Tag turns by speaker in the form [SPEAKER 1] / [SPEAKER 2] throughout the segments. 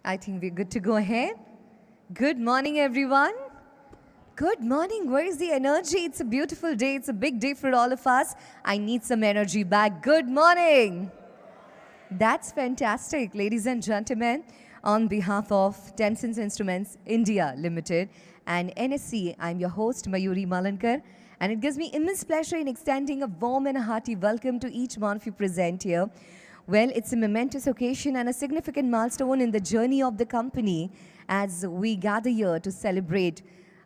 [SPEAKER 1] I think we're good to go ahead. Good morning, everyone. Good morning. Where is the energy? It's a beautiful day. It's a big day for all of us. I need some energy back. Good morning. That's fantastic, ladies and gentlemen. On behalf of Tempsens Instruments India Limited and NSC, I'm your host, Mayuri Malankar. And it gives me immense pleasure in extending a warm and a hearty welcome to each one of you present here. Well, it's a momentous occasion and a significant milestone in the journey of the company as we gather here to celebrate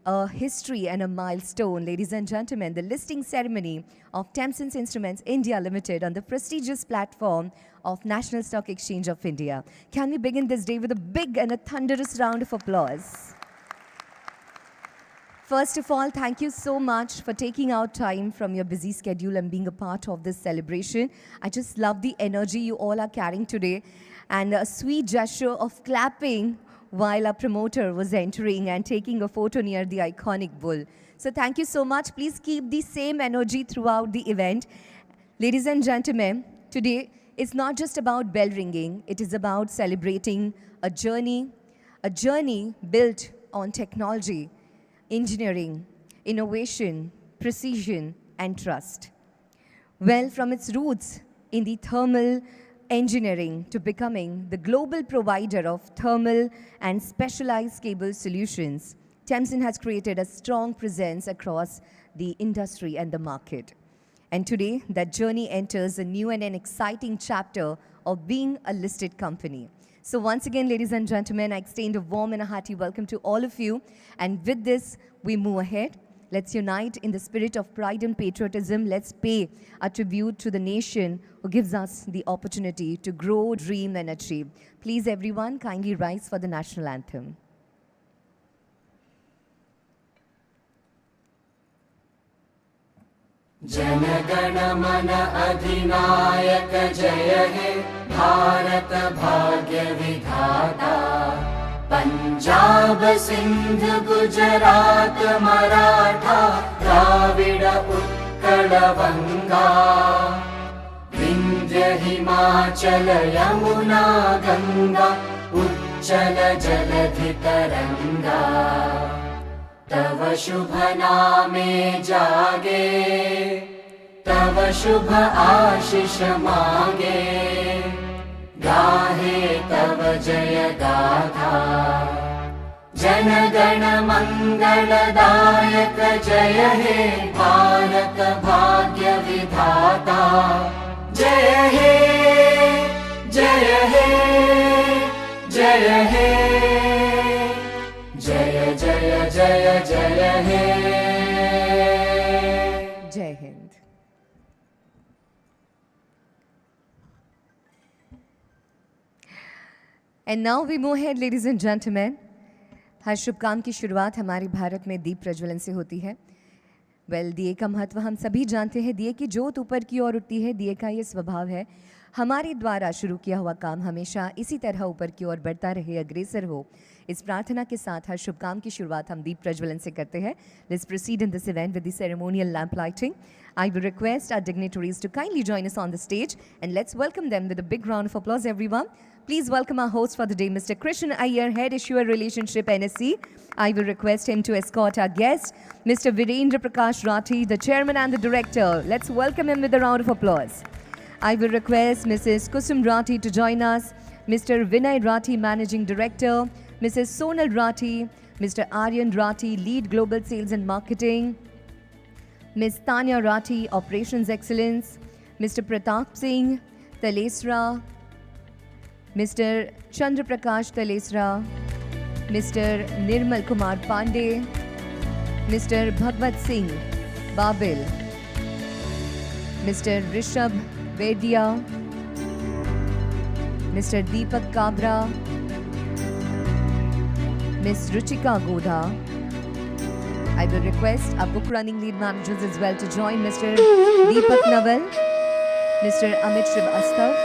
[SPEAKER 1] a history and a milestone. Ladies and gentlemen, the listing ceremony of Tempsens Instruments India Limited on the prestigious platform of National Stock Exchange of India. Can we begin this day with a big and a thunderous round of applause? First of all, thank you so much for taking out time from your busy schedule and being a part of this celebration. I just love the energy you all are carrying today and a sweet gesture of clapping while our promoter was entering and taking a photo near the iconic bull. So thank you so much. Please keep the same energy throughout the event. Ladies and gentlemen, today is not just about bell ringing. It is about celebrating a journey built on technology, engineering, innovation, precision, and trust. Well, from its roots in the thermal engineering to becoming the global provider of thermal and specialized cable solutions, Tempsen has created a strong presence across the industry and the market. And today, that journey enters a new and an exciting chapter of being a listed company. So once again, ladies and gentlemen, I extend a warm and a hearty welcome to all of you. And with this, we move ahead. Let's unite in the spirit of pride and patriotism. Let's pay a tribute to the nation who gives us the opportunity to grow, dream, and achieve. Please, everyone, kindly rise for the national anthem.
[SPEAKER 2] Jana Gana मन अधिनायक जय हे भारत भाग्य विधाता पंजाब सिंध गुजरात मराठा द्राविड उत्कल बंगा विंध्य हिमाचल यमुना गंगा उच्चल जलधि तरंगा तव शुभ नामे जागे तव शुभ आशीष मांगे गाहे तव जय गाथा जन गण मंगलदायक जय हे भारत भाग्य विधाता जय हे जय हे जय हे जय जय जय जय हे
[SPEAKER 1] Jai Hind. And now we move ahead, ladies and gentlemen. हर शुभ काम की शुरुआत हमारे भारत में दीप प्रज्वलन से होती है. वेल, दिए का महत्व हम सभी जानते हैं. दिए की जोत ऊपर की ओर उठती है. दिए का ये स्वभाव है. हमारे द्वारा शुरू किया हुआ काम हमेशा इसी तरह ऊपर की ओर बढ़ता रहे, अग्रेसर हो. इस प्रार्थना के साथ हर शुभ काम की शुरुआत हम दीप प्रज्वलन से करते हैं. Let's proceed in this event with the ceremonial lamp lighting. I will request our dignitaries to kindly join us on the stage and let's welcome them with a big round of applause, everyone. Please welcome our host for the day, Mr. Krishan Iyer, Head Issuer Relationship NSC. I will request him to escort our guest, Mr. Virendra Prakash Rathi, the Chairman and the Director. Let's welcome him with a round of applause. I will request Mrs. Kusum Rathi to join us, Mr. Vinay Rathi, Managing Director, Mrs. Sonal Rathi, Mr. Aryan Rathi, Lead Global Sales and Marketing, Ms. Tanya Rathi, Operations Excellence, Mr. Pratap Singh Talesra, Mr. Chandra Prakash Talesra, Mr. Nirmal Kumar Pandey, Mr. Bhagwat Singh Babil, Mr. Rishabh Vedya, Mr. Deepak Kabra, Ms. Ruchika Godha. I will request our book running lead managers as well to join Mr. Deepak Naval, Mr. Amit Srivastav,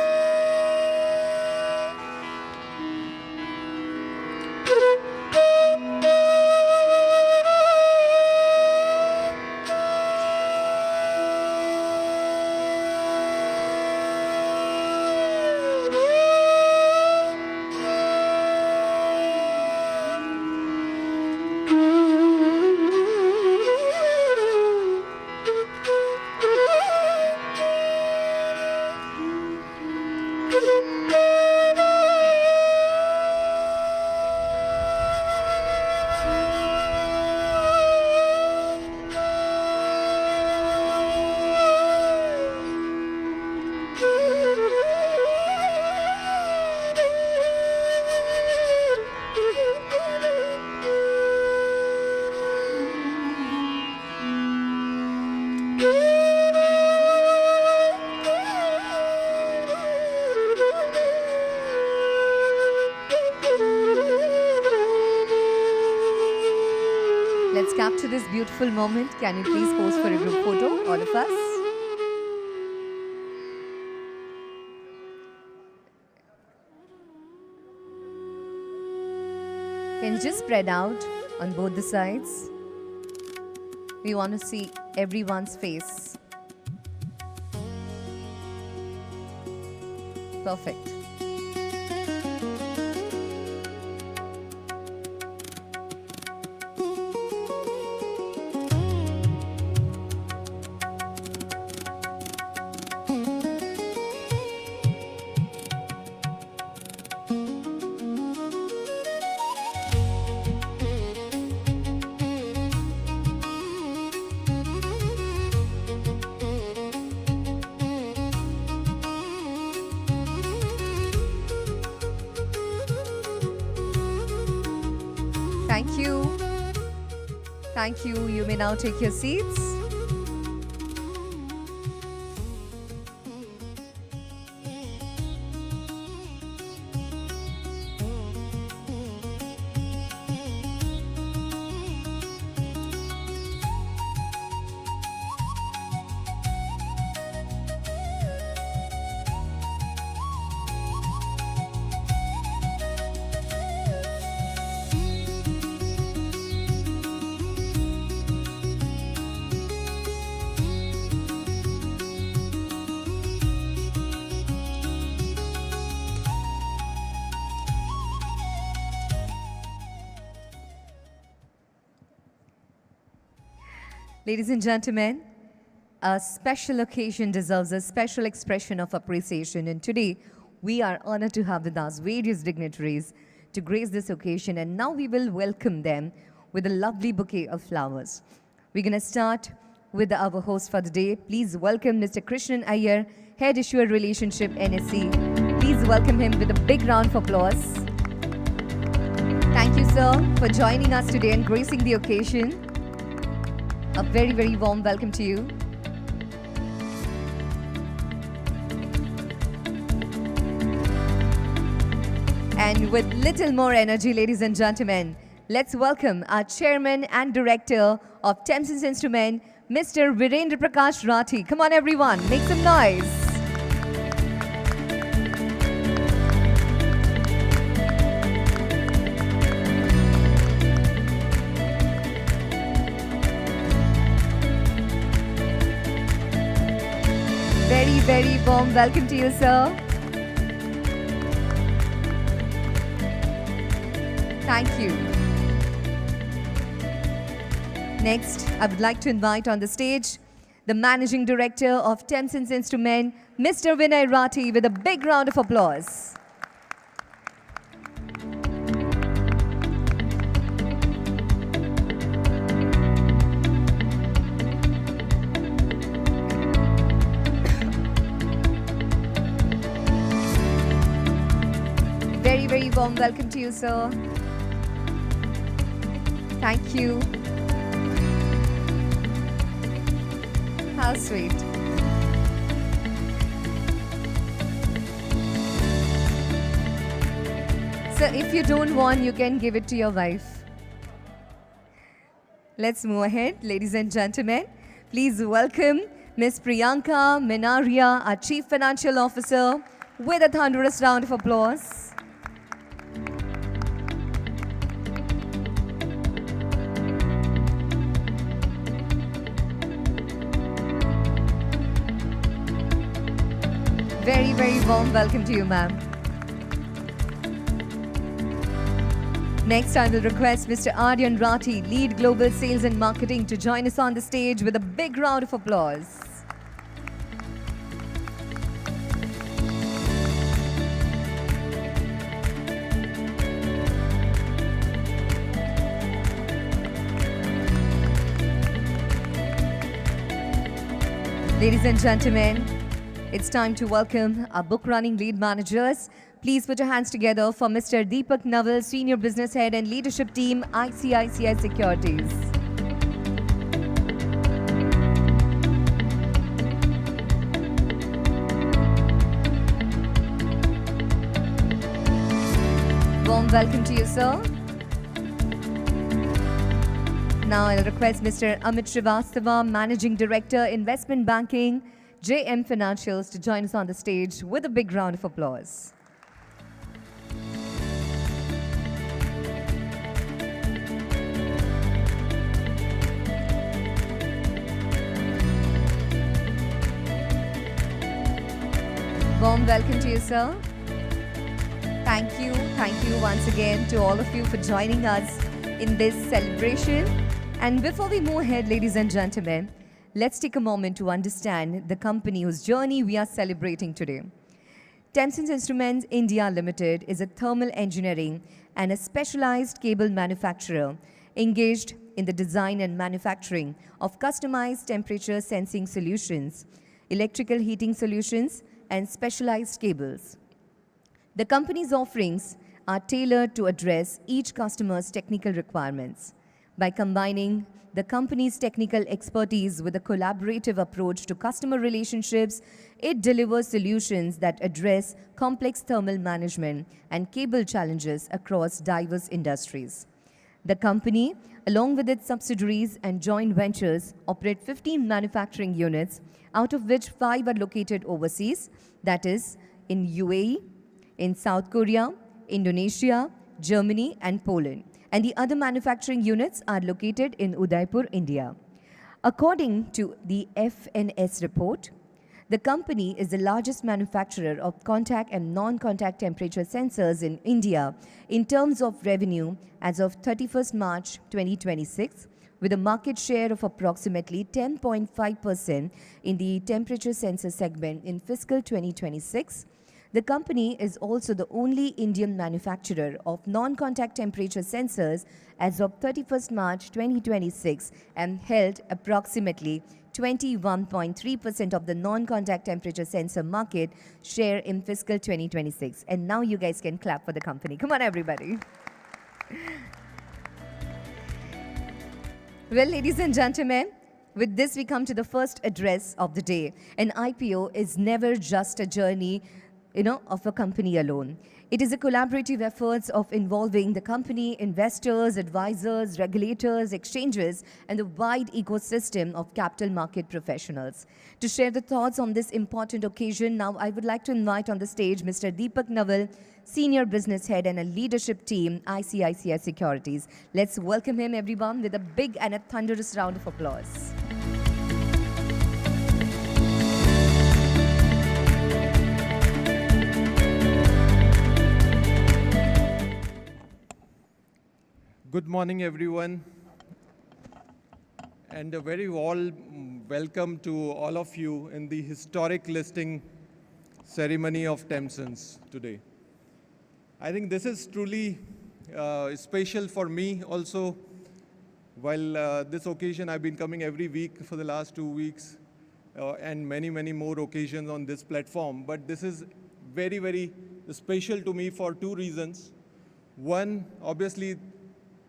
[SPEAKER 1] capture this beautiful moment, can you please pose for a group photo, all of us? Can you just spread out on both the sides? We want to see everyone's face. Perfect. Thank you. Thank you. You may now take your seats. Ladies and gentlemen, a special occasion deserves a special expression of appreciation, and today we are honored to have with us various dignitaries to grace this occasion, and now we will welcome them with a lovely bouquet of flowers. We're going to start with our host for the day. Please welcome Mr. Krishnan Iyer, Head Issuer Relationship, NSE. Please welcome him with a big round of applause. Thank you, sir, for joining us today and gracing the occasion. A very, very warm welcome to you. And with little more energy, ladies and gentlemen, let's welcome our Chairman and Director of Tempsens Instrument, Mr. Virendra Prakash Rathi. Come on, everyone, make some noise. Very, very warm welcome to you, sir. Thank you. Next, I would like to invite on the stage the Managing Director of Tempsens Instrument, Mr. Vinay Rathi, with a big round of applause. Very, very warm welcome to you, sir. Thank you. How sweet. So if you don't want, you can give it to your wife. Let's move ahead, ladies and gentlemen. Please welcome Ms. Priyanka Menaria, our Chief Financial Officer, with a thunderous round of applause. Very, very warm welcome to you, ma'am. Next, I will request Mr. Aryan Rathi, Lead Global Sales and Marketing, to join us on the stage with a big round of applause. Ladies and gentlemen, it's time to welcome our book running lead managers. Please put your hands together for Mr. Deepak Naval, Senior Business Head and Leadership Team, ICICI Securities. Warm welcome to you, sir. now I'll request Mr. Amit Srivastava, Managing Director, Investment Banking, JM Financials, to join us on the stage with a big round of applause. Warm welcome to you, sir. Thank you once again to all of you for joining us in this celebration. And before we move ahead, ladies and gentlemen, let's take a moment to understand the company whose journey we are celebrating today. Tempsens Instruments India Limited is a thermal engineering and a specialized cable manufacturer engaged in the design and manufacturing of customized temperature sensing solutions, electrical heating solutions, and specialized cables. The company's offerings are tailored to address each customer's technical requirements. By combining the company's technical expertise with a collaborative approach to customer relationships, it delivers solutions that address complex thermal management and cable challenges across diverse industries. The company, along with its subsidiaries and joint ventures, operate 15 manufacturing units, out of which 5 are located overseas, that is, in UAE, in South Korea, Indonesia, Germany, and Poland. And the other manufacturing units are located in Udaipur, India. According to the FNS report, the company is the largest manufacturer of contact and non-contact temperature sensors in India in terms of revenue as of 31st March 2026, with a market share of approximately 10.5% in the temperature sensor segment in fiscal 2026. The company is also the only Indian manufacturer of non-contact temperature sensors as of 31st March 2026 and held approximately 21.3% of the non-contact temperature sensor market share in fiscal 2026. And now you guys can clap for the company. Come on, everybody. Well, ladies and gentlemen, with this we come to the first address of the day. An IPO is never just a journey, of a company alone. It is a collaborative effort of involving the company, investors, advisors, regulators, exchanges, and the wide ecosystem of capital market professionals. To share the thoughts on this important occasion, now I would like to invite on the stage Mr. Deepak Naval, Senior Business Head and a leadership team, ICICI Securities. Let's welcome him, everyone, with a big and a thunderous round of applause.
[SPEAKER 3] Good morning, everyone, and a very warm welcome to all of you in the historic listing ceremony of Tempsens today. I think this is truly special for me also. While this occasion, I've been coming every week for the last 2 weeks and many, many more occasions on this platform. But this is very, very special to me for 2 reasons. One, obviously,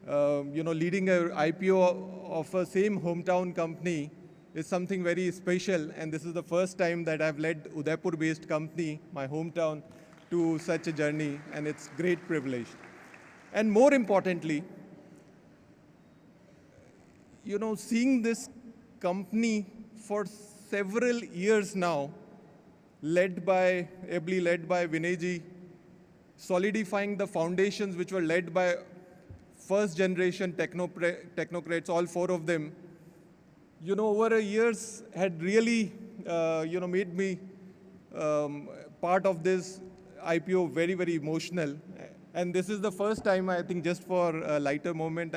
[SPEAKER 3] leading an IPO of a same hometown company is something very special, and this is the first time that I've led Udaipur-based company, my hometown, to such a journey, and it's great privilege. And more importantly, seeing this company for several years now, ably led by Vinayji, solidifying the foundations which were led by first generation technocrats, all 4 of them, over the years had really, made me part of this IPO very, very emotional. And this is the first time, I think, just for a lighter moment,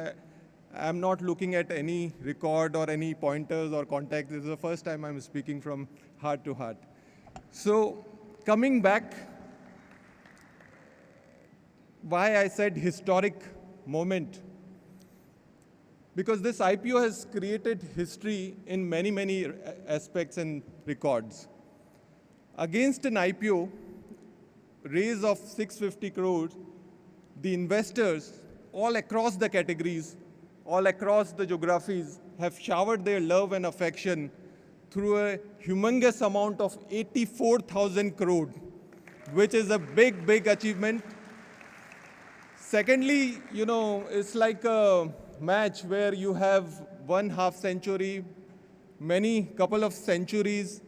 [SPEAKER 3] I'm not looking at any record or any pointers or contacts. This is the first time I'm speaking from heart to heart. So coming back, why I said historic moment, because this IPO has created history in many, many aspects and records. Against an IPO raise of 650 crores, the investors all across the categories, all across the geographies have showered their love and affection through a humongous amount of 84,000 crore, which is a big, big achievement. Secondly, it's like match where you have 1/2 century, many couple of centuries,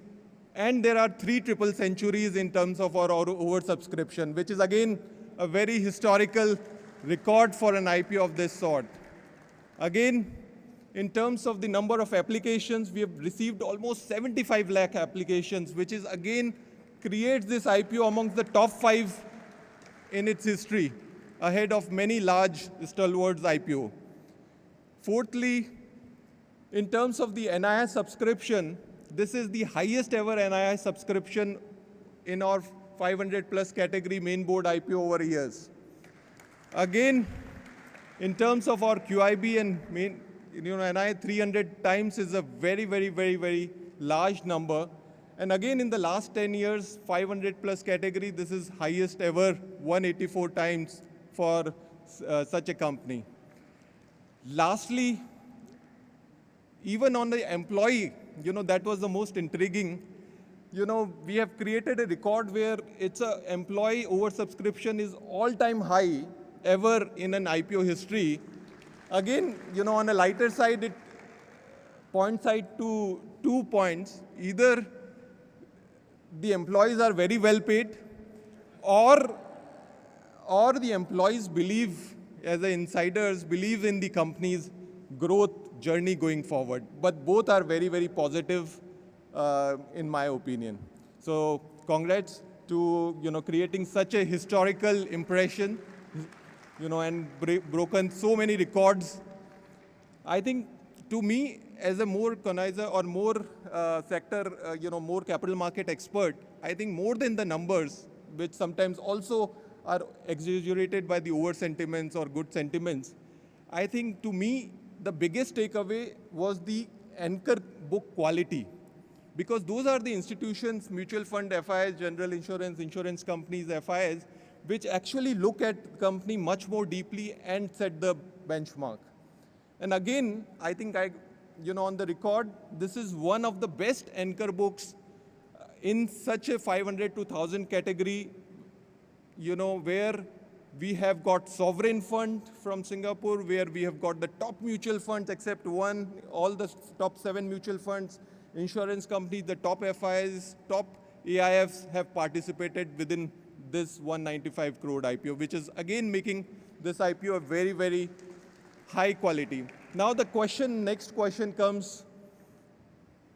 [SPEAKER 3] and there are 3 triple centuries in terms of our oversubscription, which is again a very historical record for an IPO of this sort. Again, in terms of the number of applications, we have received almost 75 lakh applications, which is again creates this IPO amongst the top 5 in its history, ahead of many large stalwarts IPO. Fourthly, in terms of the NII subscription, this is the highest ever NII subscription in our 500 plus category main board IPO over years. Again, in terms of our QIB and main, NII 300 times is a very large number. And again, in the last 10 years, 500 plus category, this is highest ever, 184 times for such a company. Lastly, even on the employee, that was the most intriguing. We have created a record where it's a employee oversubscription is all-time high ever in an IPO history. Again, on a lighter side, it points out to 2 points. Either the employees are very well paid, or the employees believe, as the insiders, believe in the company's growth journey going forward. But both are very positive, in my opinion. So congrats to creating such a historical impression, and broken so many records. I think, to me, as a more connoisseur or more sector, more capital market expert, I think more than the numbers, which sometimes also are exaggerated by the over sentiments or good sentiments, I think, to me, the biggest takeaway was the anchor book quality. Because those are the institutions, mutual fund, FIs, general insurance, insurance companies, FIs, which actually look at the company much more deeply and set the benchmark. And again, I think on the record, this is one of the best anchor books in such a 500 to 1,000 category, where we have got sovereign fund from Singapore, where we have got the top mutual funds except one, all the top 7 mutual funds, insurance companies, the top FIs, top AIFs have participated within this 195 crore IPO, which is again making this IPO a very high quality. Now the next question comes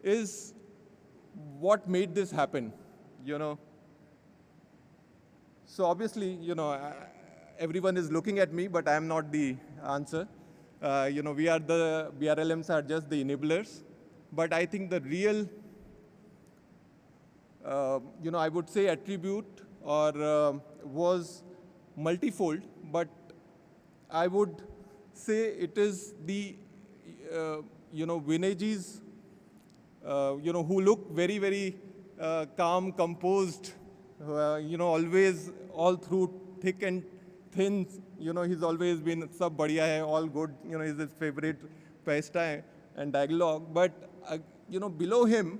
[SPEAKER 3] is, what made this happen? So obviously, everyone is looking at me, but I am not the answer. BRLMs are just the enablers. But I think the real, I would say attribute or was multifold, but I would say it is the, Vinayjis, who look very calm, composed, always all through thick and thin, he's always been sab badhiya hai, all good, is his favorite pastime and dialogue. But, below him,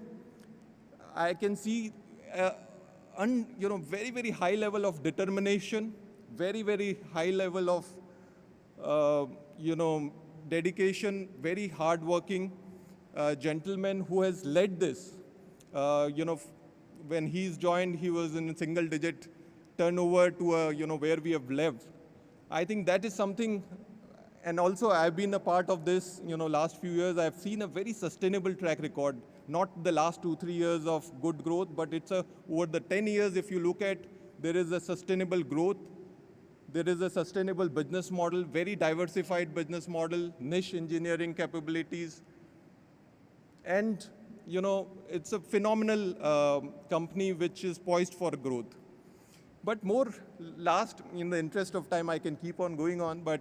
[SPEAKER 3] I can see, very high level of determination, very high level of, dedication, very hardworking gentleman who has led this. When he's joined, he was in a single-digit turnover to where we have left. I think that is something, and also I've been a part of this, last few years. I've seen a very sustainable track record, not the last 2-3 years of good growth, but it's over the 10 years, if you look at, there is a sustainable growth. There is a sustainable business model, very diversified business model, niche engineering capabilities. And, it's a phenomenal company which is poised for growth. But more last, in the interest of time, I can keep on going on, but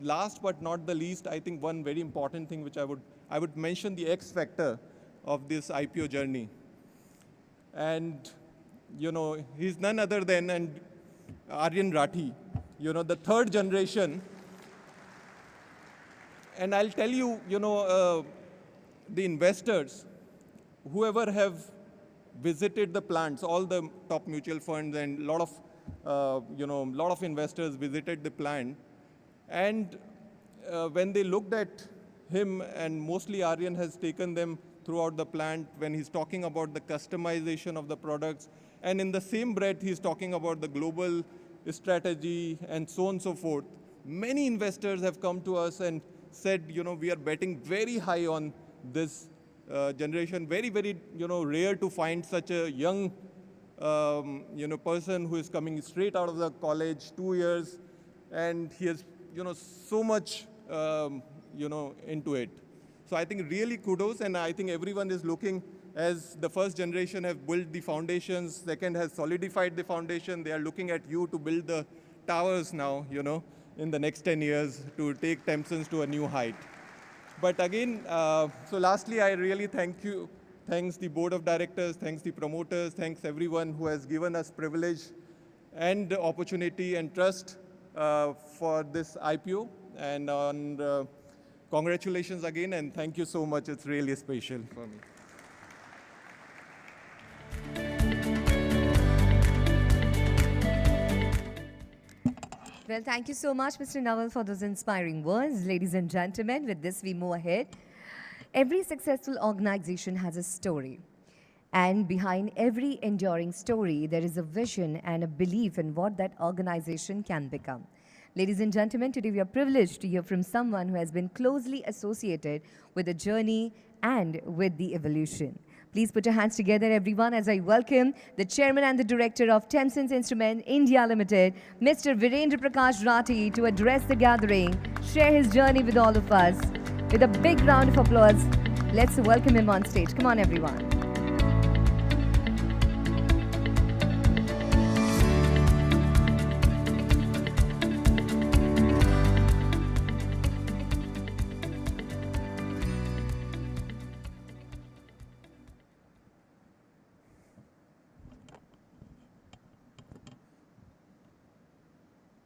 [SPEAKER 3] last but not the least, I think one very important thing which I would mention the X factor of this IPO journey. And, he's none other than Aryan Rathi, the third generation. And I'll tell you, the investors, whoever have visited the plants, all the top mutual funds and lot of investors visited the plant. And when they looked at him, and mostly Aryan has taken them throughout the plant when he's talking about the customization of the products, and in the same breath he's talking about the global strategy and so on and so forth. Many investors have come to us and said, we are betting very high on this generation. Very, very, rare to find such a young, person who is coming straight out of the college, 2 years, and he has, so much, into it. So I think really kudos, and I think everyone is looking, as the first generation have built the foundations, second has solidified the foundation. They are looking at you to build the towers now, in the next 10 years to take Tempsens to a new height. But again, so lastly, I really thanks the board of directors, thanks the promoters, thanks everyone who has given us privilege and opportunity and trust for this IPO. And congratulations again, and thank you so much. It's really special for me.
[SPEAKER 1] Well, thank you so much, Mr. Nawal, for those inspiring words. Ladies and gentlemen, with this, we move ahead. Every successful organization has a story. And behind every enduring story, there is a vision and a belief in what that organization can become. Ladies and gentlemen, today we are privileged to hear from someone who has been closely associated with the journey and with the evolution. Please put your hands together, everyone, as I welcome the chairman and the director of Tempsens Instrument India Limited, Mr. Virendra Prakash Rathi, to address the gathering, share his journey with all of us. With a big round of applause, let's welcome him on stage. Come on, everyone.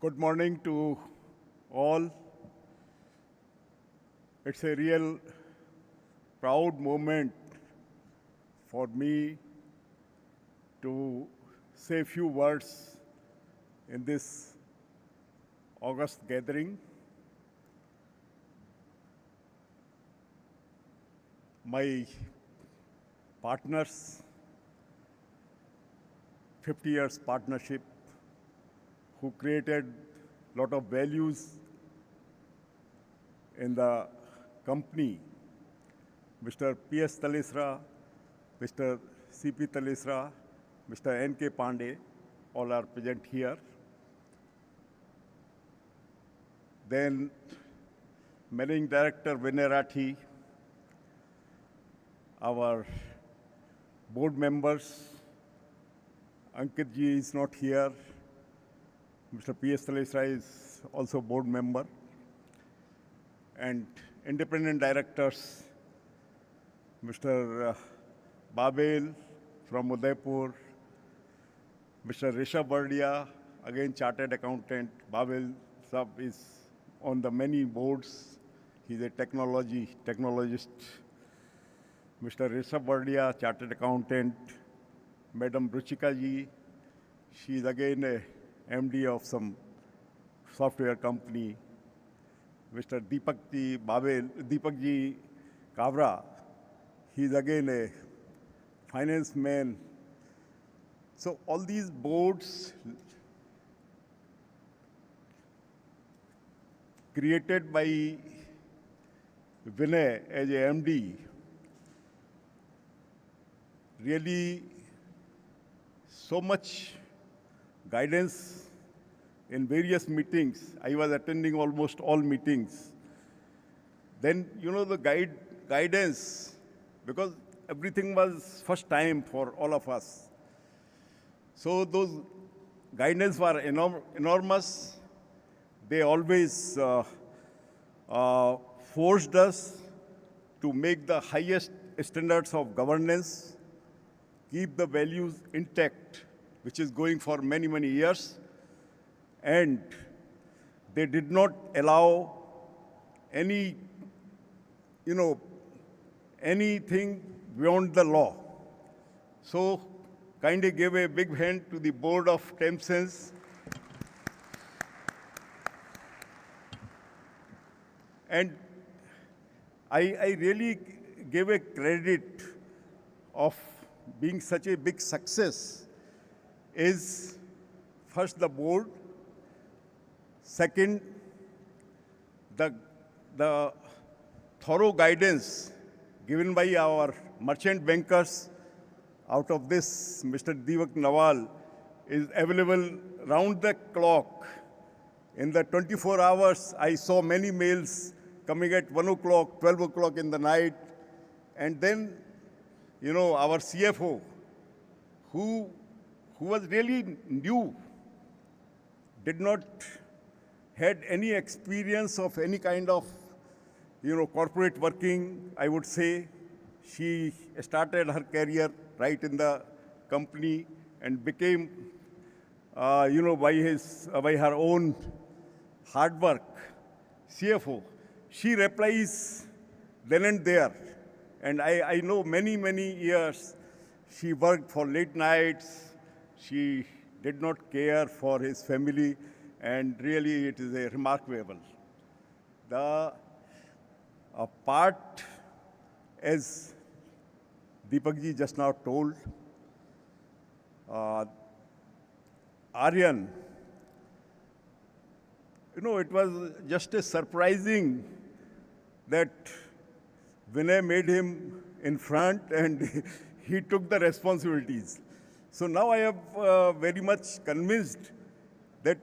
[SPEAKER 4] Good morning to all. It's a real proud moment for me to say a few words in this August gathering. My partners, 50 years partnership, who created a lot of values in the company, Mr. P.S. Talisra, Mr. C.P. Talisra, Mr. N.K. Pandey, all are present here. Then Managing Director Vinay Rathi, our board members, Ankit ji is not here, Mr. P.S. Talisra is also board member, and independent directors, Mr. Babel from Udaipur, Mr. Rishabh Bardia, again chartered accountant. Babel Sab is on the many boards. He's a technologist. Mr. Rishabh Bardia, chartered accountant. Madam Ruchika ji, she is again a MD of some software company. Mr. Deepak ji Kavra, he is again a finance man. So all these boards created by Vinay as a MD really so much guidance in various meetings. I was attending almost all meetings. Then, the guidance, because everything was first time for all of us. So those guidance were enormous. They always forced us to make the highest standards of governance, keep the values intact, which is going for many, many years. And they did not allow any, anything beyond the law. So kindly give a big hand to the board of Tempsens. And I really give a credit of being such a big success is first the board, second the thorough guidance given by our merchant bankers. Out of this, Mr. Divak Nawal is available round the clock. In the 24 hours, I saw many mails coming at 1 o'clock, 12 o'clock in the night. And then, our CFO, who was really new, did not had any experience of any kind of, corporate working, I would say. She started her career right in the company and became, by her own hard work, CFO. She replies then and there. And I know many, many years she worked for late nights. She did not care for his family. And really, it is a remarkable. The part, as Deepakji just now told, Aryan, it was just a surprising that Vinay made him in front and he took the responsibilities. So now I am very much convinced that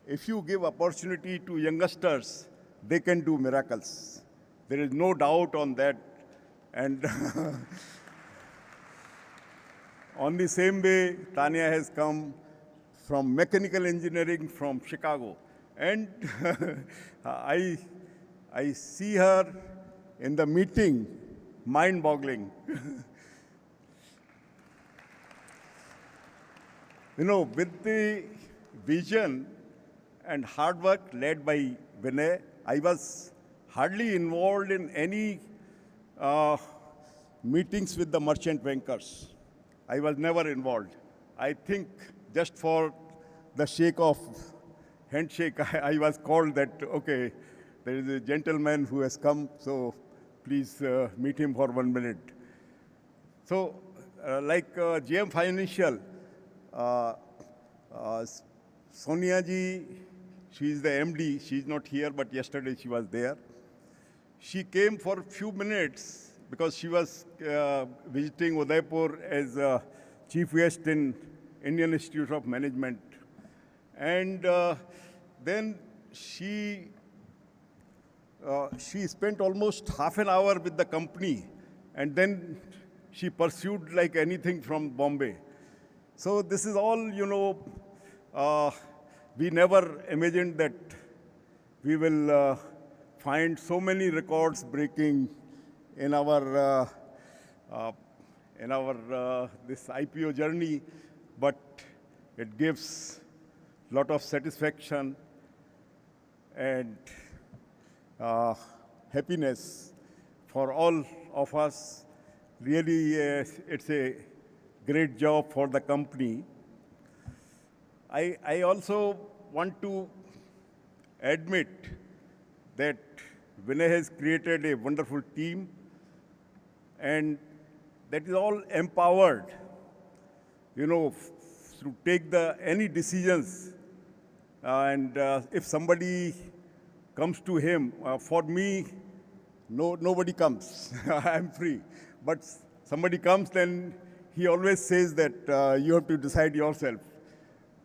[SPEAKER 4] if you give opportunity to youngsters, they can do miracles. There is no doubt on that. And on the same way, Tanya has come from mechanical engineering from Chicago. And I see her in the meeting, mind-boggling. With the vision and hard work led by Vinay, I was hardly involved in any meetings with the merchant bankers. I was never involved. I think just for the sake of handshake, I was called that, okay, there is a gentleman who has come, so please meet him for 1 minute. So, like GM Financial, Sonia ji, she is the MD. She is not here, but yesterday she was there. She came for a few minutes because she was visiting Udaipur as chief guest in Indian Institute of Management. And then she spent almost half an hour with the company, and then she pursued like anything from Bombay. So this is all, we never imagined that we will find so many records breaking in our this IPO journey, but it gives a lot of satisfaction and happiness for all of us. Really, it's a great job for the company. I also want to admit that Vinay has created a wonderful team, and that is all empowered, to take any decisions. And if somebody comes to him, for me, nobody comes. I'm free. But somebody comes, then he always says that you have to decide yourself.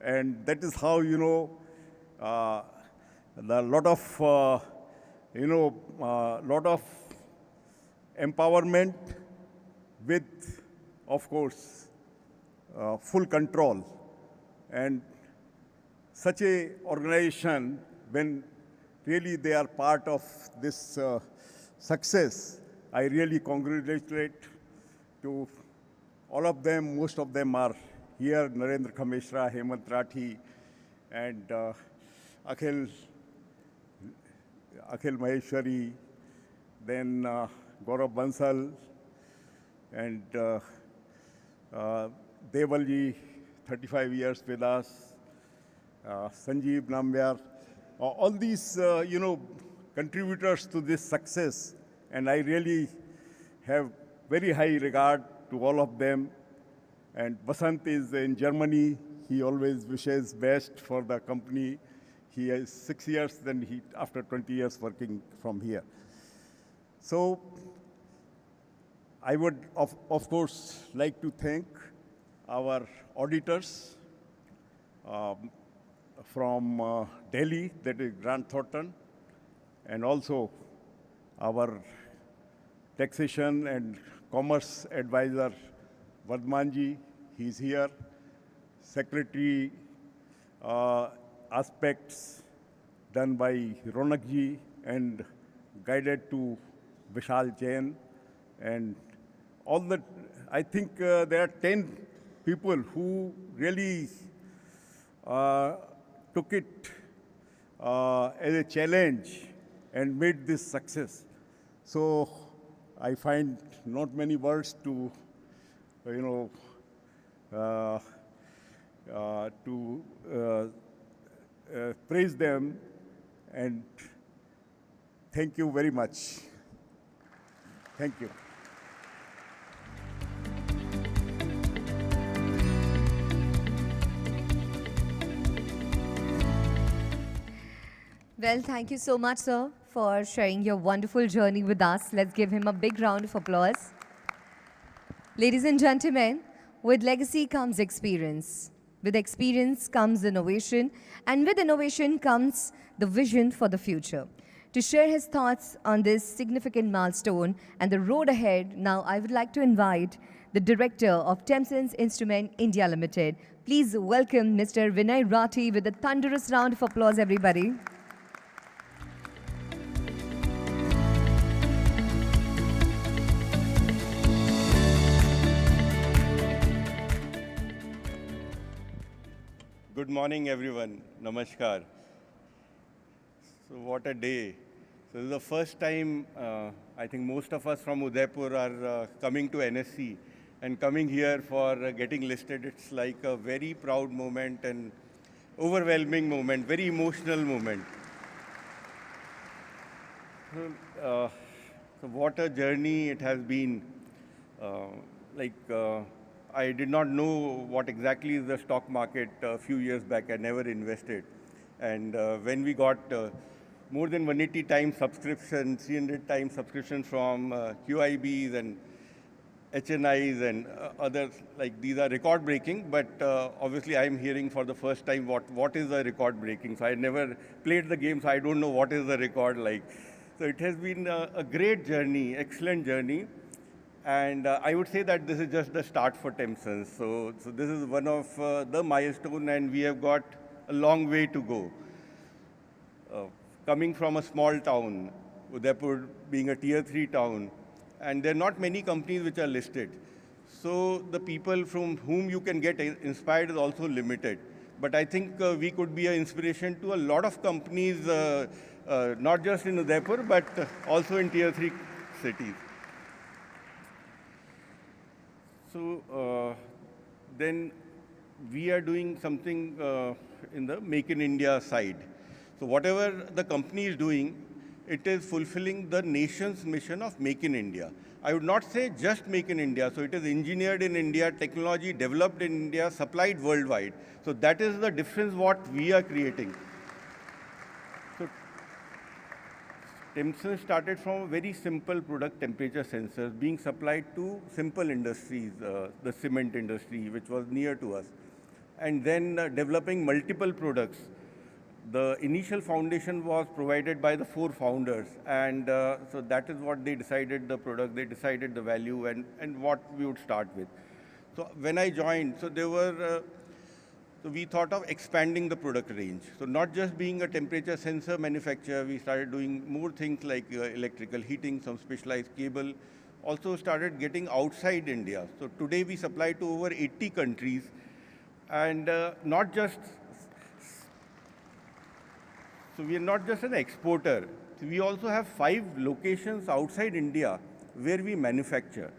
[SPEAKER 4] And that is how, a lot of empowerment with, of course, full control. And such a organization, when really they are part of this success, I really congratulate to all of them. Most of them are here: Narendra Khameshra, Hemant Rathi, and Akhil Maheshwari, then Gaurav Bansal, and Devalji, 35 years with us, Sanjeev Nambyar. All these, contributors to this success, and I really have very high regard to all of them. And Vasant is in Germany. He always wishes best for the company. He has 6 years, then after 20 years working from here. So I would, of course, like to thank our auditors from Delhi, that is Grant Thornton, and also our taxation and commerce advisor, Vardmanji, he's here. Secretary aspects done by Ronakji and guided to Vishal Jain. And all the, I think there are 10 people who really took it as a challenge and made this success. So I find not many words to, praise them, and thank you very much. Thank you.
[SPEAKER 1] Well, thank you so much, sir, for sharing your wonderful journey with us. Let's give him a big round of applause. Ladies and gentlemen, with legacy comes experience. With experience comes innovation, and with innovation comes the vision for the future. To share his thoughts on this significant milestone and the road ahead, now I would like to invite the director of Tempsens Instrument India Limited. Please welcome Mr. Vinay Rathi with a thunderous round of applause, everybody.
[SPEAKER 5] Good morning, everyone. Namaskar. So what a day. So this is the first time, I think most of us from Udaipur are coming to NSC and coming here for getting listed. It's like a very proud moment and overwhelming moment, very emotional moment. So what a journey it has been. I did not know what exactly is the stock market a few years back. I never invested. And when we got more than 180 times subscription, 300 times subscription from QIBs and HNIs and others, like these are record breaking, but obviously I'm hearing for the first time what is a record breaking. So I never played the game, so I don't know what is the record like. So it has been a great journey, excellent journey. And I would say that this is just the start for Tempsens. So this is one of the milestone, and we have got a long way to go. Coming from a small town, Udaipur being a tier 3 town, and there are not many companies which are listed. So the people from whom you can get inspired is also limited. But I think we could be an inspiration to a lot of companies, not just in Udaipur, but also in tier 3 cities. So then we are doing something in the Make in India side. So whatever the company is doing, it is fulfilling the nation's mission of Make in India. I would not say just Make in India. So it is engineered in India, technology developed in India, supplied worldwide. So that is the difference what we are creating. Tempsens started from a very simple product, temperature sensors, being supplied to simple industries, the cement industry, which was near to us, and then developing multiple products. The initial foundation was provided by the 4 founders, and so that is what they decided the product, they decided the value, and what we would start with. So when I joined, so there were so we thought of expanding the product range. So not just being a temperature sensor manufacturer, we started doing more things like electrical heating, some specialized cable. Also started getting outside India. So today we supply to over 80 countries, and not just, so we are not just an exporter. So we also have 5 locations outside India where we manufacture.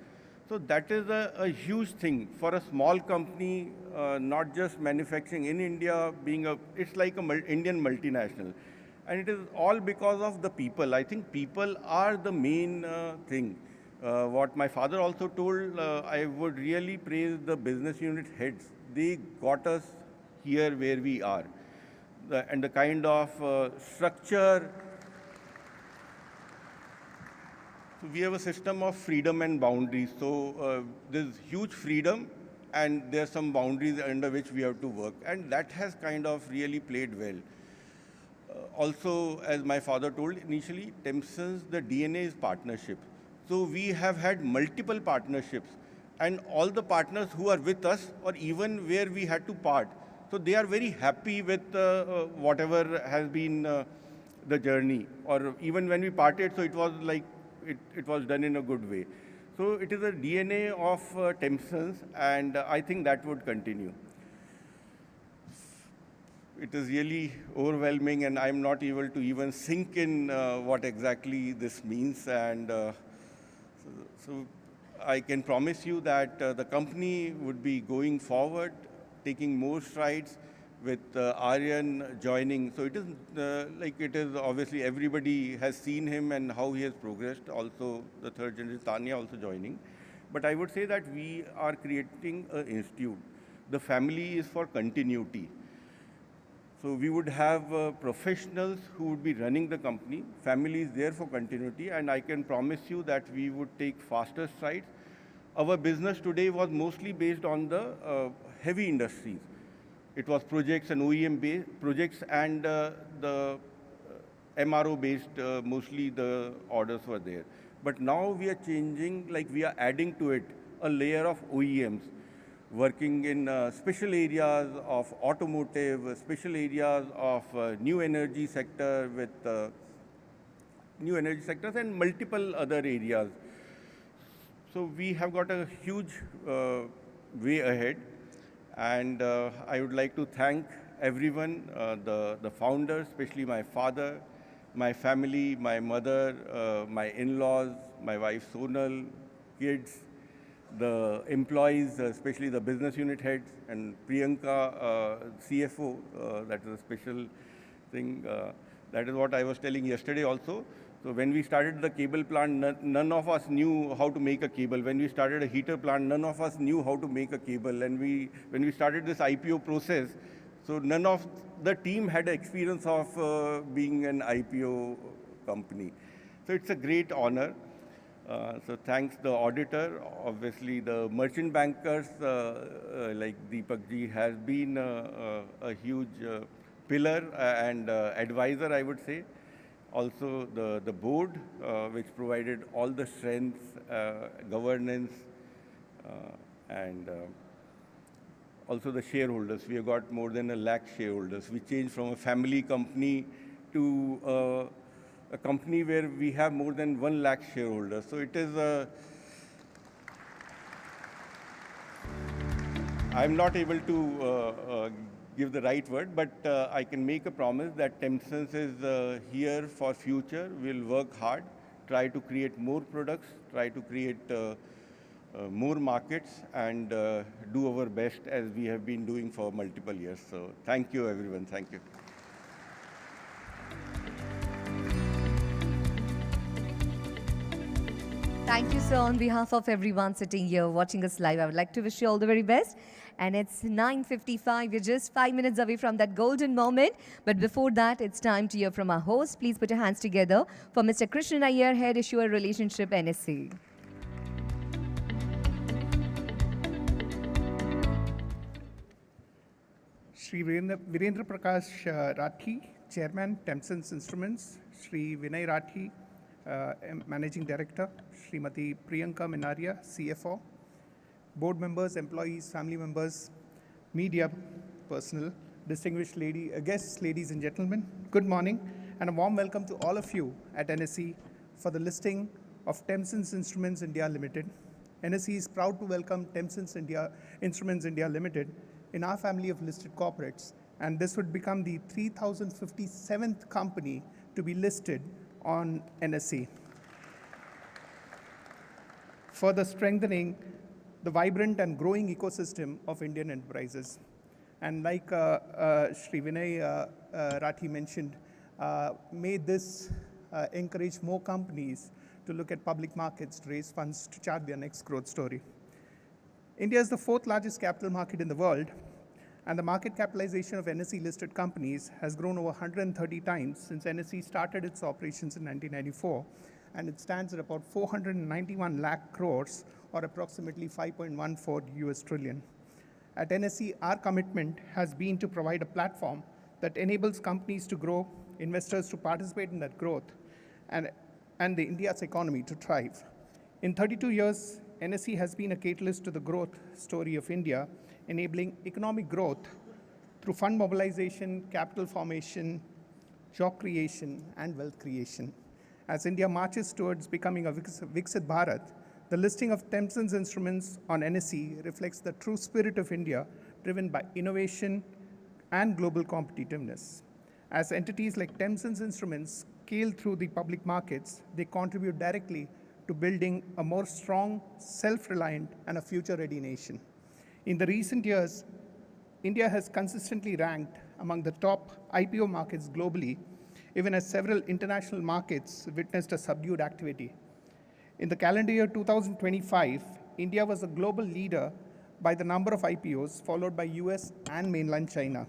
[SPEAKER 5] So that is a huge thing for a small company, not just manufacturing in India, it's like an Indian multinational. And it is all because of the people. I think people are the main thing. What my father also told, I would really praise the business unit heads. They got us here where we are. And the kind of structure. So we have a system of freedom and boundaries. So there's huge freedom and there's some boundaries under which we have to work. And that has kind of really played well. Also, as my father told initially, Tempsens, the DNA is partnership. So we have had multiple partnerships, and all the partners who are with us, or even where we had to part, so they are very happy with whatever has been the journey. Or even when we parted, so it was like it was done in a good way. So it is a DNA of Tempsens, and I think that would continue. It is really overwhelming, and I'm not able to even sink in what exactly this means. And so I can promise you that the company would be going forward, taking more strides with Aryan joining. So it is like it is obviously everybody has seen him and how he has progressed. Also, the third generation, Tanya, also joining. But I would say that we are creating an institute. The family is for continuity. So we would have professionals who would be running the company. Family is there for continuity, and I can promise you that we would take faster strides. Our business today was mostly based on the heavy industries. It was projects and OEM-based projects, and the MRO-based, mostly the orders were there. But now we are changing, like we are adding to it a layer of OEMs, working in special areas of automotive, special areas of new energy sector with new energy sectors and multiple other areas. So we have got a huge way ahead, and I would like to thank everyone, the founders, especially my father, my family, my mother, my in-laws, my wife Sonal, kids, the employees, especially the business unit heads, and Priyanka, CFO, that is a special thing. That is what I was telling yesterday also. So when we started the cable plant, none of us knew how to make a cable. When we started a heater plant, none of us knew how to make a cable. And when we started this IPO process, so none of the team had experience of being an IPO company. So it's a great honor. So thanks the auditor, obviously the merchant bankers like Deepak ji has been a huge pillar and advisor, I would say. Also the board, which provided all the strength, governance, and also the shareholders. We have got more than 1 lakh shareholders. We changed from a family company to a company where we have more than 1 lakh shareholders. So it is I'm not able to give the right word, but I can make a promise that Tempsens is here for future. We'll work hard, try to create more products, try to create more markets, and do our best as we have been doing for multiple years. So thank you, everyone. Thank you.
[SPEAKER 1] Thank you, sir. On behalf of everyone sitting here watching us live, I would like to wish you all the very best. And it's 9:55. You're just 5 minutes away from that golden moment. But before that, it's time to hear from our host. Please put your hands together for Mr. Krishnan Iyer, Head Issuer Relationship, NSE.
[SPEAKER 6] Shri Virendra Prakash Rathi, Chairman, Tempsens Instruments, Shri Vinay Rathi, Managing Director, Srimati Priyanka Minaria, CFO, board members, employees, family members, media personnel, distinguished guests, ladies and gentlemen, good morning, and a warm welcome to all of you at NSE for the listing of Tempsens Instruments India Limited. NSE is proud to welcome Tempsens Instruments India Limited in our family of listed corporates, and this would become the 3057th company to be listed on NSE, further strengthening the vibrant and growing ecosystem of Indian enterprises. And like Shri Vinay Rathi mentioned, May this encourage more companies to look at public markets to raise funds to chart their next growth story. India is the fourth largest capital market in the world, and the market capitalization of NSE-listed companies has grown over 130 times since NSE started its operations in 1994, and it stands at about 491 lakh crores, or approximately 5.14 US trillion. At NSE, our commitment has been to provide a platform that enables companies to grow, investors to participate in that growth, and the India's economy to thrive. In 32 years, NSE has been a catalyst to the growth story of India, enabling economic growth through fund mobilization, capital formation, job creation, and wealth creation. As India marches towards becoming a Viksit Bharat, the listing of Tempsens instruments on NSE reflects the true spirit of India, driven by innovation and global competitiveness. As entities like Tempsens instruments scale through the public markets, they contribute directly to building a more strong, self-reliant, and a future-ready nation. In the recent years, India has consistently ranked among the top IPO markets globally, even as several international markets witnessed a subdued activity. In the calendar year 2025, India was a global leader by the number of IPOs, followed by US and mainland China.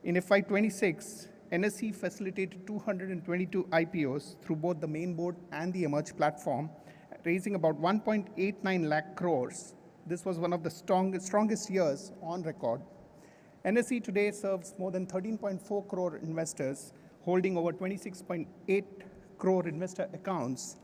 [SPEAKER 6] In FY26, NSE facilitated 222 IPOs through both the main board and the Emerge platform, raising about 1.89 lakh crores. This was one of the strongest years on record. NSE today serves more than 13.4 crore investors, holding over 26.8 crore investor accounts,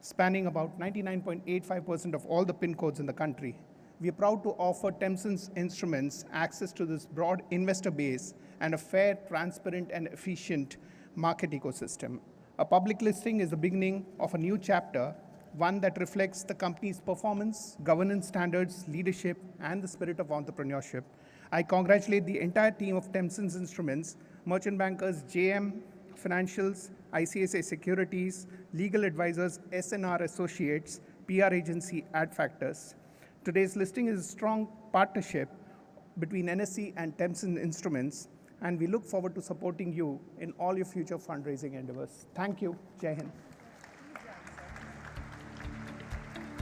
[SPEAKER 6] spanning about 99.85% of all the PIN codes in the country. We are proud to offer Tempsens instruments access to this broad investor base and a fair, transparent, and efficient market ecosystem. A public listing is the beginning of a new chapter, one that reflects the company's performance, governance standards, leadership, and the spirit of entrepreneurship. I congratulate the entire team of Tempsens Instruments, merchant bankers, JM Financials, ICICI Securities, legal advisors, SNR Associates, PR agency Adfactors. Today's listing is a strong partnership between NSE and Tempsens Instruments, and we look forward to supporting you in all your future fundraising endeavors. Thank you. Jai Hind.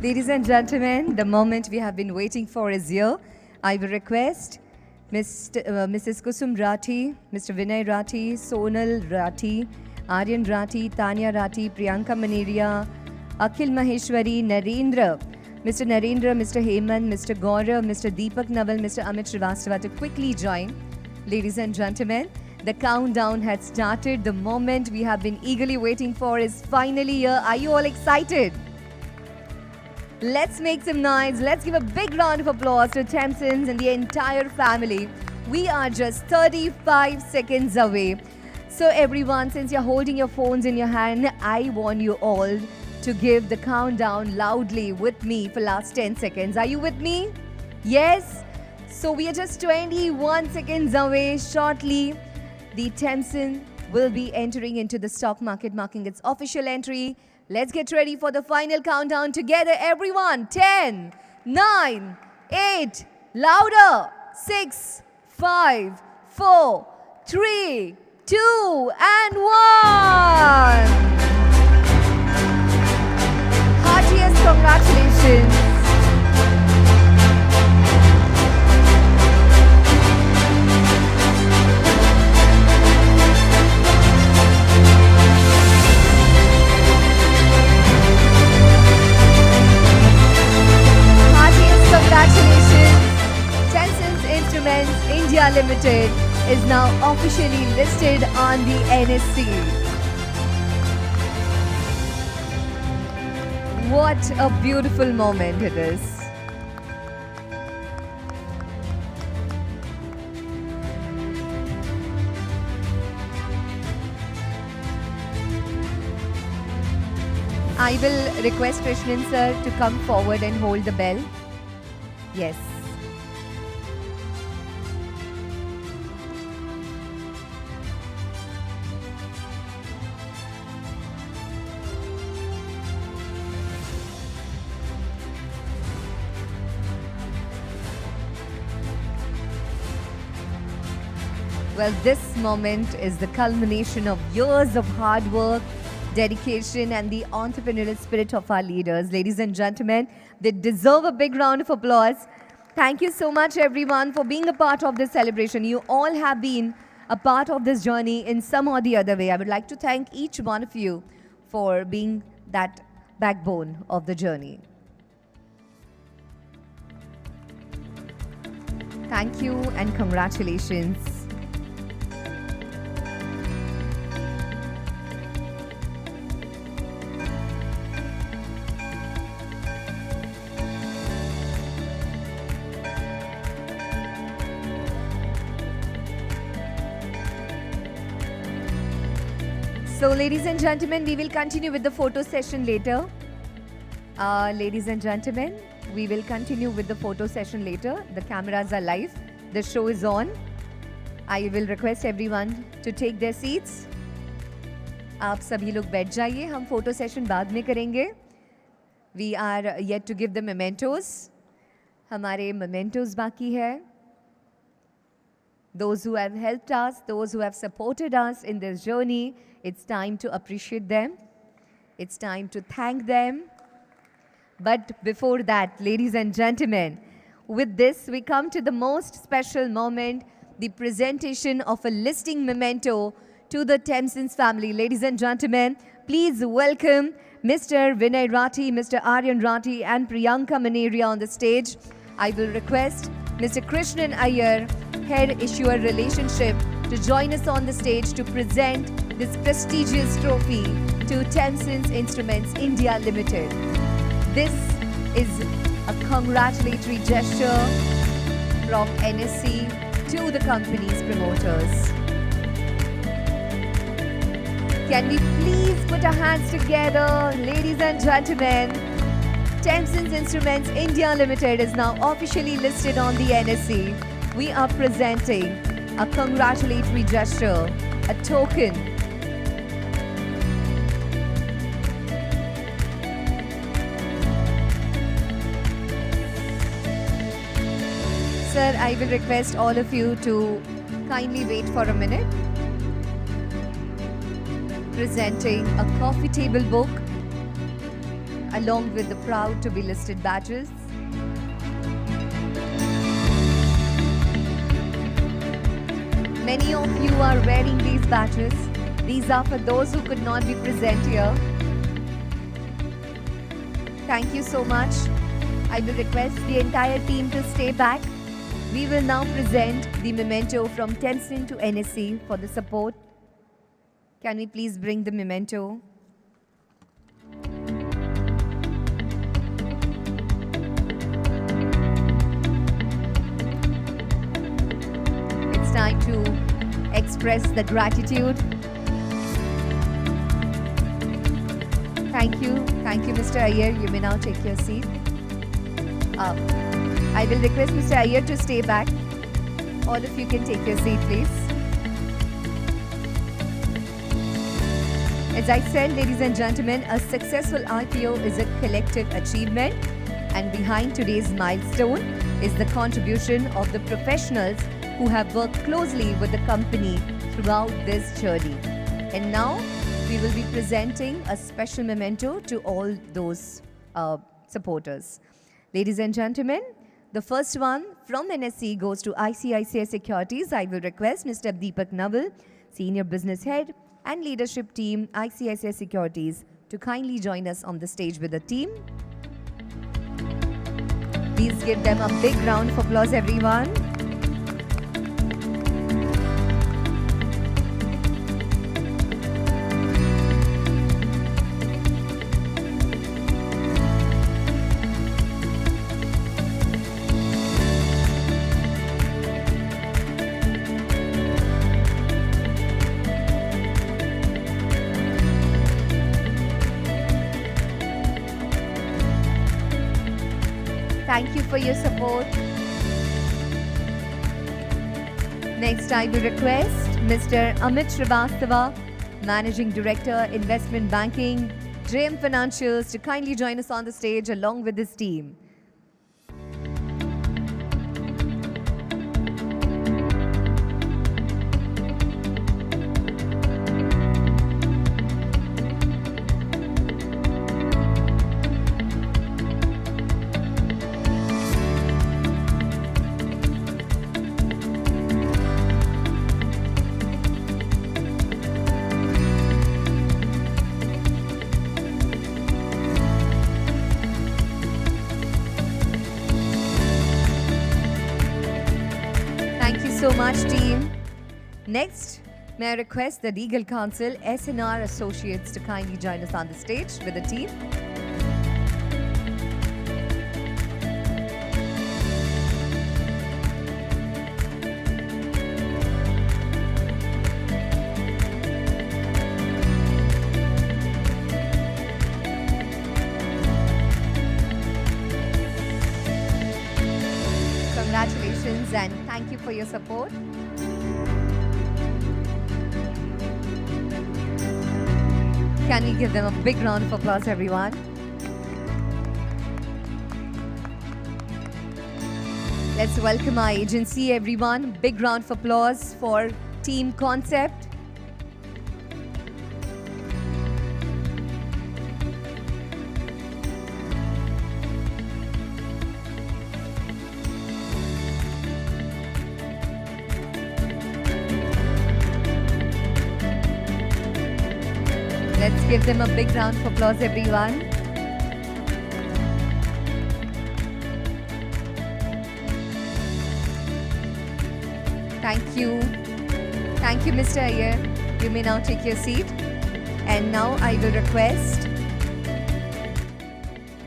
[SPEAKER 1] Ladies and gentlemen, the moment we have been waiting for is here. I will request Mrs. Kusum Rathi, Mr. Vinay Rathi, Sonal Rathi, Aryan Rathi, Tanya Rathi, Priyanka Maneria, Akhil Maheshwari, Narendra, Mr. Narendra, Mr. Hemant, Mr. Gaurav, Mr. Deepak Naval, Mr. Amit Srivastava to quickly join. Ladies and gentlemen, the countdown has started. The moment we have been eagerly waiting for is finally here. Are you all excited? Let's make some noise. Let's give a big round of applause to Tempsens and the entire family. We are just 35 seconds away. So everyone, since you're holding your phones in your hand, I want you all to give the countdown loudly with me for last 10 seconds. Are you with me? Yes? So we are just 21 seconds away. Shortly, the Tempsens will be entering into the stock market, marking its official entry. Let's get ready for the final countdown together, everyone. 10, 9, 8, louder, 6, 5, 4, 3, 2, and 1. Heartiest congratulations. Congratulations! Tempsens Instruments India Limited is now officially listed on the NSE. What a beautiful moment it is. I will request Krishnan sir to come forward and hold the bell. Yes. Well, this moment is the culmination of years of hard work, dedication, and the entrepreneurial spirit of our leaders. Ladies and gentlemen, they deserve a big round of applause. Thank you so much, everyone, for being a part of this celebration. You all have been a part of this journey in some or the other way. I would like to thank each one of you for being that backbone of the journey. Thank you and congratulations. So, ladies and gentlemen, we will continue with the photo session later. Ladies and gentlemen, we will continue with the photo session later. The cameras are live. The show is on. I will request everyone to take their seats. आप सभी लोग बैठ जाइए. हम photo session बाद में करेंगे. We are yet to give the mementos. हमारे mementos बाकी है. Those who have helped us, those who have supported us in this journey, it's time to appreciate them. It's time to thank them. But before that, ladies and gentlemen, with this, we come to the most special moment, the presentation of a listing memento to the Tempsens family. Ladies and gentlemen, please welcome Mr. Vinay Rathi, Mr. Aryan Rathi, and Priyanka Maneria on the stage. I will request Mr. Krishnan Iyer, Head Issuer Relationship, to join us on the stage to present this prestigious trophy to Tempsens Instruments India Limited. This is a congratulatory gesture from NSC to the company's promoters. Can we please put our hands together, ladies and gentlemen? Tempsens Instruments India Limited is now officially listed on the NSE. We are presenting a congratulatory gesture, a token. Sir, I will request all of you to kindly wait for a minute. Presenting a coffee table book along with the proud to be listed badges. Many of you are wearing these badges. These are for those who could not be present here. Thank you so much. I will request the entire team to stay back. We will now present the memento from Tempsens to NSC for the support. Can we please bring the memento? It's time to express the gratitude. Thank you, Mr. Iyer. You may now take your seat. I will request Mr. Iyer to stay back. All of you can take your seat, please. As I said, ladies and gentlemen, a successful IPO is a collective achievement, and behind today's milestone is the contribution of the professionals who have worked closely with the company throughout this journey. And now, we will be presenting a special memento to all those supporters. Ladies and gentlemen, the first one from NSC goes to ICICI Securities. I will request Mr. Deepak Naval, Senior Business Head and Leadership Team, ICICI Securities, to kindly join us on the stage with the team. Please give them a big round of applause, everyone. Thank you for your support. Next, I will request Mr. Amit Srivastava, Managing Director, Investment Banking, JM Financials, to kindly join us on the stage along with his team. much, team. Next, may I request the legal counsel SNR Associates to kindly join us on the stage with the team. Congratulations and thank you for your support. Can we give them a big round of applause, everyone? Let's welcome our agency, everyone. Big round of applause for Team Concept. Let's give them a big round of applause, everyone. Thank you. Thank you, Mr. Iyer. You may now take your seat. And now I will request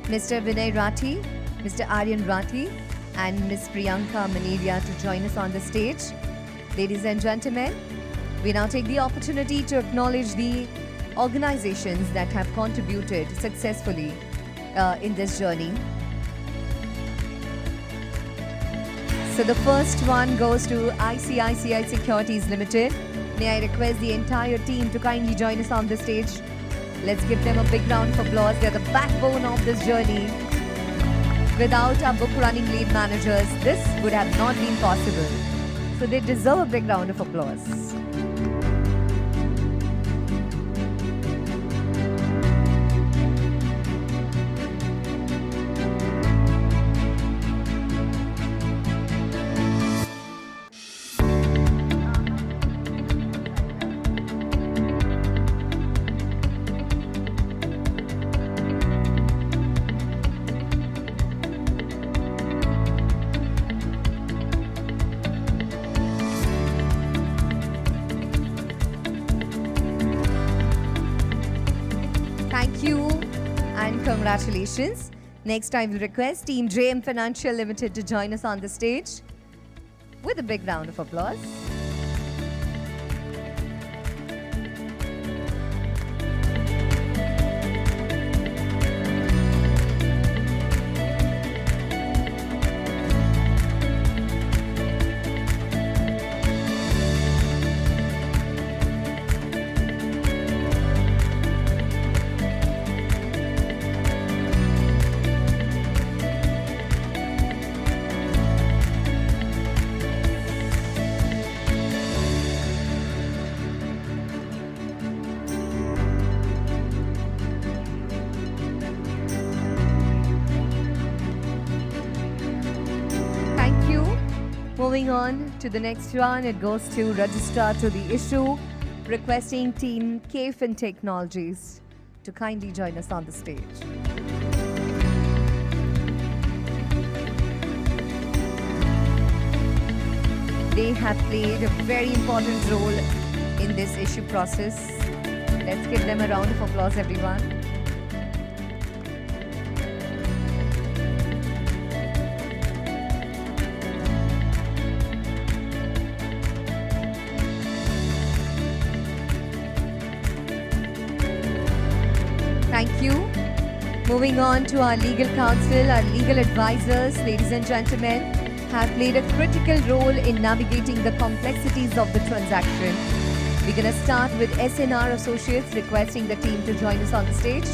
[SPEAKER 1] Mr. Vinay Rathi, Mr. Aryan Rathi, and Ms. Priyanka Manaria to join us on the stage. Ladies and gentlemen, we now take the opportunity to acknowledge the organizations that have contributed successfully in this journey. So the first one goes to ICICI Securities Limited. May I request the entire team to kindly join us on the stage. Let's give them a big round of applause. They're the backbone of this journey. Without our book running lead managers, this would have not been possible. So they deserve a big round of applause. Thank you and congratulations. Next, I will request Team JM Financial Limited to join us on the stage with a big round of applause. Thank you. Moving on to the next one, it goes to Registrar to the issue, requesting Team KFin Technologies to kindly join us on the stage. They have played a very important role in this issue process. Let's give them a round of applause, everyone. Thank you. Moving on to our legal counsel, our legal advisors, ladies and gentlemen, have played a critical role in navigating the complexities of the transaction. We're going to start with SNR Associates requesting the team to join us on the stage.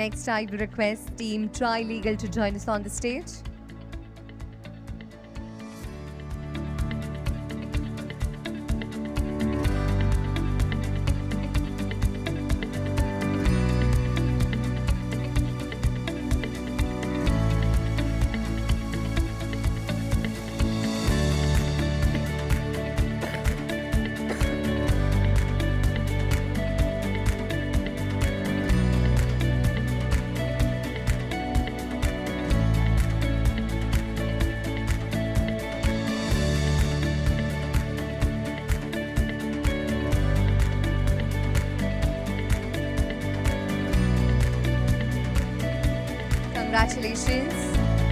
[SPEAKER 1] Next, I will request Team Tri-Legal to join us on the stage. Congratulations.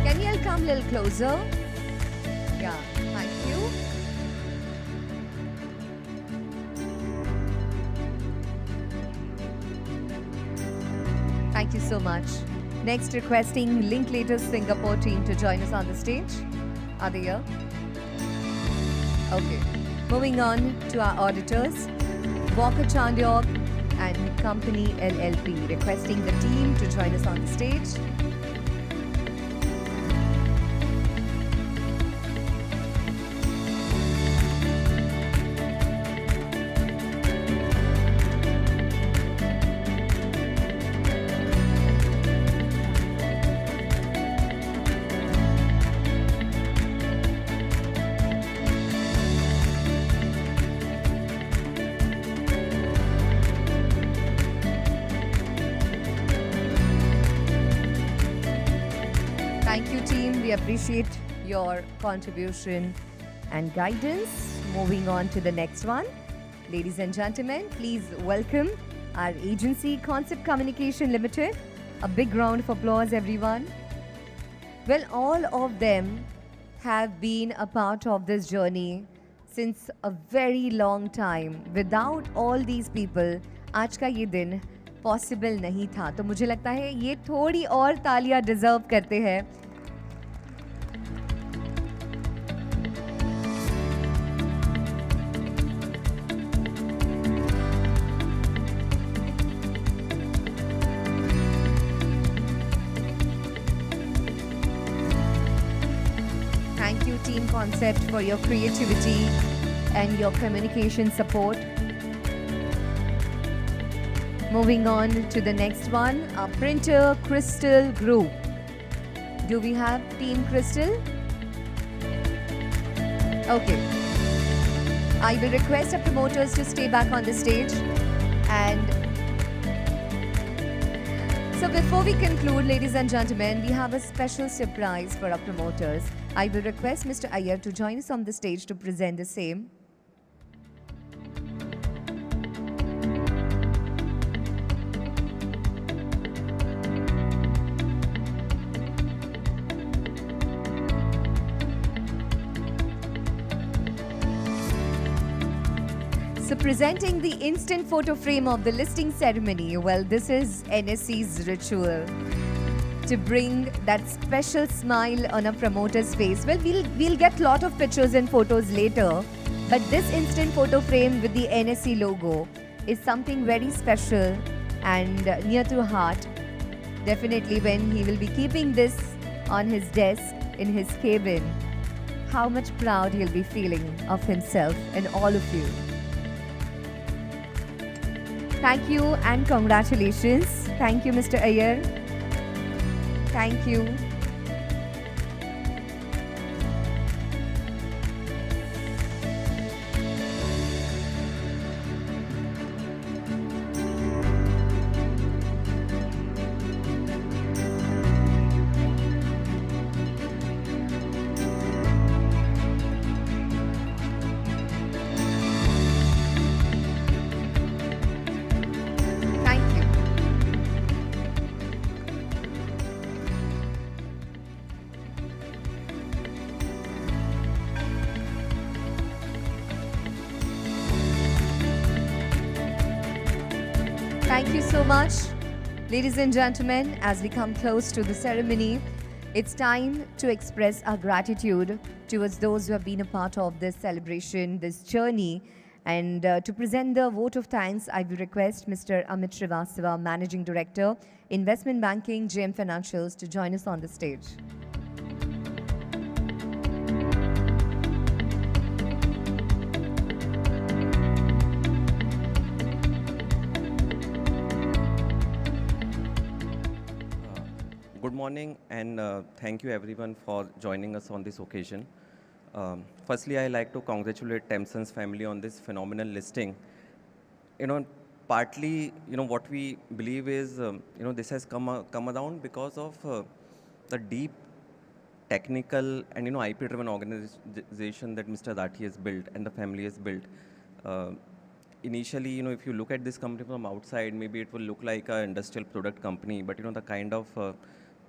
[SPEAKER 1] Can you all come a little closer? Yeah, thank you. Thank you so much. Next, requesting Linklaters Singapore team to join us on the stage. Are they here? Okay. Moving on to our auditors, Walker Chandyok and Company LLP, requesting the team to join us on the stage. Thank you, team. We appreciate your contribution and guidance. Moving on to the next one. Ladies and gentlemen, please welcome our agency, Concept Communication Limited. A big round of applause, everyone. Well, all of them have been a part of this journey since a very long time. Without all these people, आज का ये दिन possible नहीं था. तो मुझे लगता है ये थोड़ी और तालियां डिजर्व करते हैं. Thank you, Team Concept, for your creativity and your communication support. Moving on to the next one, our printer Crystal Group. Do we have Team Crystal? Okay. I will request our promoters to stay back on the stage. And so before we conclude, ladies and gentlemen, we have a special surprise for our promoters. I will request Mr. Iyer to join us on the stage to present the same. So presenting the instant photo frame of the listing ceremony, well, this is NSE's ritual to bring that special smile on a promoter's face. Well, we'll get lot of pictures and photos later, but this instant photo frame with the NSE logo is something very special and near to heart. Definitely when he will be keeping this on his desk in his cabin, how much proud he'll be feeling of himself and all of you. Thank you and congratulations. Thank you, Mr. Iyer. Thank you. Thank you. Thank you so much. Ladies and gentlemen, as we come close to the ceremony, it's time to express our gratitude towards those who have been a part of this celebration, this journey, And to present the vote of thanks, I will request Mr. Amit Srivastava, Managing Director, Investment Banking, JM Financials, to join us on the stage.
[SPEAKER 7] Good morning, and thank you everyone for joining us on this occasion. Firstly, I like to congratulate Tempsens family on this phenomenal listing. Partly, what we believe is, this has come around because of the deep technical and, IP-driven organization that Mr. Rathi has built and the family has built. Initially, if you look at this company from outside, maybe it will look like an industrial product company, but, the kind of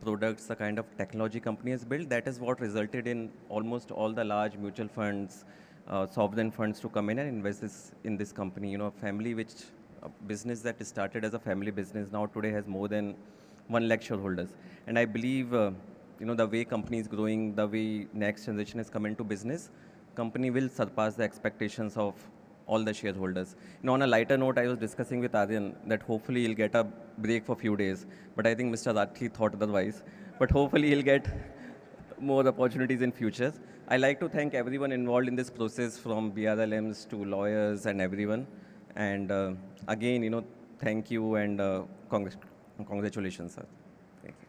[SPEAKER 7] products, the kind of technology company has built, that is what resulted in almost all the large mutual funds, sovereign funds to come in and invest in this company. A business that started as a family business now today has more than 1 lakh shareholders. And I believe, the way company is growing, the way next generation is coming to business, company will surpass the expectations of all the shareholders. On a lighter note, I was discussing with Aryan that hopefully he'll get a break for a few days, but I think Mr. Rathi thought otherwise. But hopefully he'll get more opportunities in future. I like to thank everyone involved in this process, from BRLMs to lawyers and everyone. And again, thank you and congratulations, sir. Thank you.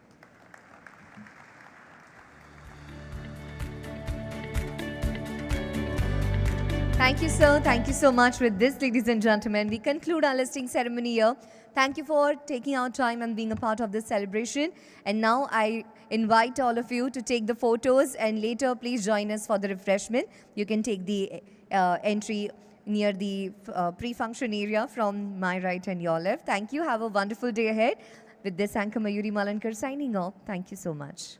[SPEAKER 1] Thank you, sir. Thank you so much. With this, ladies and gentlemen, we conclude our listing ceremony here. Thank you for taking our time and being a part of this celebration. And now I invite all of you to take the photos, and later please join us for the refreshment. You can take the entry near the pre-function area from my right and your left. Thank you. Have a wonderful day ahead. With this, Anchor Mayuri Malankar signing off. Thank you so much.